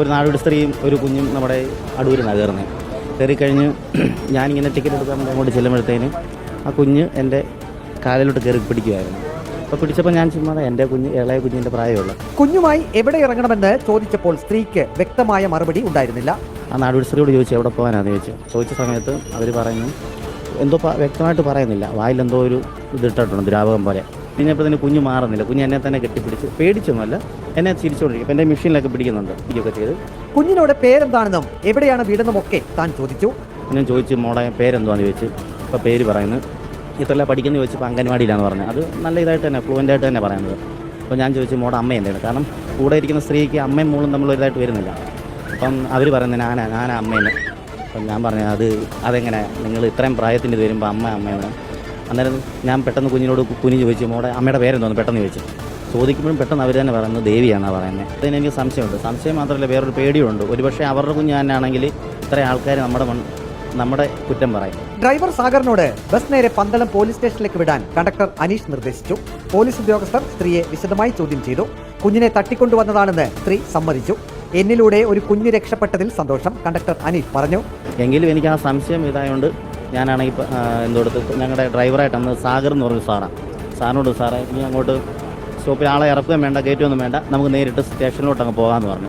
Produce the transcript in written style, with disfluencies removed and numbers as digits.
ഒരു നാടോടി സ്ത്രീയും ഒരു കുഞ്ഞും നമ്മുടെ അടൂരിനാണ് കയറുന്നത്. കയറിക്കഴിഞ്ഞ് ഞാനിങ്ങനെ ടിക്കറ്റ് എടുക്കാൻ വേണ്ടി അങ്ങോട്ട് ചെല്ലുമ്പോഴത്തേന് ആ കുഞ്ഞ് എൻ്റെ കാലിലോട്ട് കയറി പിടിക്കുമായിരുന്നു. അപ്പോൾ പിടിച്ചപ്പോൾ ഞാൻ ചുമ്മാ എൻ്റെ കുഞ്ഞ് ഇളയ കുഞ്ഞിൻ്റെ പ്രായമുള്ള കുഞ്ഞുമായി എവിടെ ഇറങ്ങണമെന്ന് ചോദിച്ചപ്പോൾ സ്ത്രീക്ക് വ്യക്തമായ മറുപടി ഉണ്ടായിരുന്നില്ല. ആ നാടോടി സ്ത്രീയോട് ചോദിച്ചു എവിടെ പോകാനാണെന്ന് ചോദിച്ച സമയത്ത് അവർ പറഞ്ഞു എന്തോ വ്യക്തമായിട്ട് പറയുന്നില്ല, വായിലെന്തോ ഒരു ഇതിട്ടിട്ടുണ്ട് ദ്രാവകം പോലെ. കഴിഞ്ഞപ്പോൾ തന്നെ കുഞ്ഞ് മാറുന്നില്ല. കുഞ്ഞ് എന്നെ തന്നെ കെട്ടിപ്പിടിച്ച് പേടിച്ചൊന്നുമല്ല, എന്നെ ചിരിച്ചുകൊണ്ടിരിക്കും. അപ്പം എൻ്റെ മെഷീനിലൊക്കെ പിടിക്കുന്നുണ്ട് ഇതൊക്കെ ചെയ്ത്. കുഞ്ഞിനോട് പേരെന്താണെന്നും എവിടെയാണ് വീടെന്നും ഒക്കെ താൻ ചോദിച്ചു. ഞാൻ ചോദിച്ചു മോളെ പേരെന്തുവാന്ന് ചോദിച്ചു. ഇപ്പോൾ പേര് പറയുന്നത് ഇത്രല്ല പഠിക്കുന്ന ചോദിച്ചപ്പോൾ അംഗൻവാടിയിലാണെന്ന് പറഞ്ഞത്. അത് നല്ല ഇതായിട്ട് തന്നെ ഫ്ലുവൻ്റായിട്ട് തന്നെ പറയുന്നത്. അപ്പോൾ ഞാൻ ചോദിച്ചു മോടെ അമ്മ എന്താണ്, കാരണം കൂടെ ഇരിക്കുന്ന സ്ത്രീക്ക് അമ്മയും മോളും തമ്മിൽ ഒരിതായിട്ട് വരുന്നില്ല. അപ്പം അവർ പറയുന്നത് ഞാനാ അമ്മയെന്ന്. അപ്പം ഞാൻ പറഞ്ഞു അതെങ്ങനെ നിങ്ങൾ ഇത്രയും പ്രായത്തിൻ്റെ ഇത് വരുമ്പോൾ അമ്മയെന്ന്. അന്നേരം ഞാൻ പെട്ടെന്ന് കുഞ്ഞിനോട് കുഞ്ഞ് ചോദിച്ചു മോടെ അമ്മയുടെ പേരെന്തോന്ന് പെട്ടെന്ന് ചോദിച്ചു. ചോദിക്കുമ്പോഴും പെട്ടെന്ന് അവർ തന്നെ പറയുന്നത് ദേവിയാണെന്നാണ് പറയുന്നത്. അതിന് എനിക്ക് സംശയമുണ്ട്. സംശയം മാത്രമല്ല വേറൊരു പേടിയുണ്ട്. ഒരുപക്ഷെ അവരുടെ കുഞ്ഞ് തന്നെയാണെങ്കിൽ ഇത്രയും ആൾക്കാർ നമ്മുടെ കുറ്റം പറയും. ഡ്രൈവർ സാഗറിനോട് ബസ് നേരെ പന്തളം പോലീസ് സ്റ്റേഷനിലേക്ക് വിടാൻ കണ്ടക്ടർ അനീഷ് നിർദ്ദേശിച്ചു. പോലീസ് ഉദ്യോഗസ്ഥർ സ്ത്രീയെ വിശദമായി ചോദ്യം ചെയ്തു. കുഞ്ഞിനെ തട്ടിക്കൊണ്ടുവന്നതാണെന്ന് സ്ത്രീ സമ്മതിച്ചു. എന്നിലൂടെ ഒരു കുഞ്ഞ് രക്ഷപ്പെട്ടതിൽ സന്തോഷം കണ്ടക്ടർ അനീഷ് പറഞ്ഞു. എങ്കിലും എനിക്ക് ആ സംശയം ഇതായതുകൊണ്ട് ഞാനാണെങ്കിൽ എന്തോടത്ത് ഞങ്ങളുടെ ഡ്രൈവറായിട്ട് അന്ന് സാഗർ എന്ന് പറഞ്ഞ സാറിനോട് സാറേ ഇനി അങ്ങോട്ട് സ്റ്റോപ്പിൽ ആളെ ഇറക്കുകയും വേണ്ട കയറ്റുമൊന്നും വേണ്ട, നമുക്ക് നേരിട്ട് സ്റ്റേഷനിലോട്ട് അങ്ങ് പോകാമെന്ന് പറഞ്ഞു.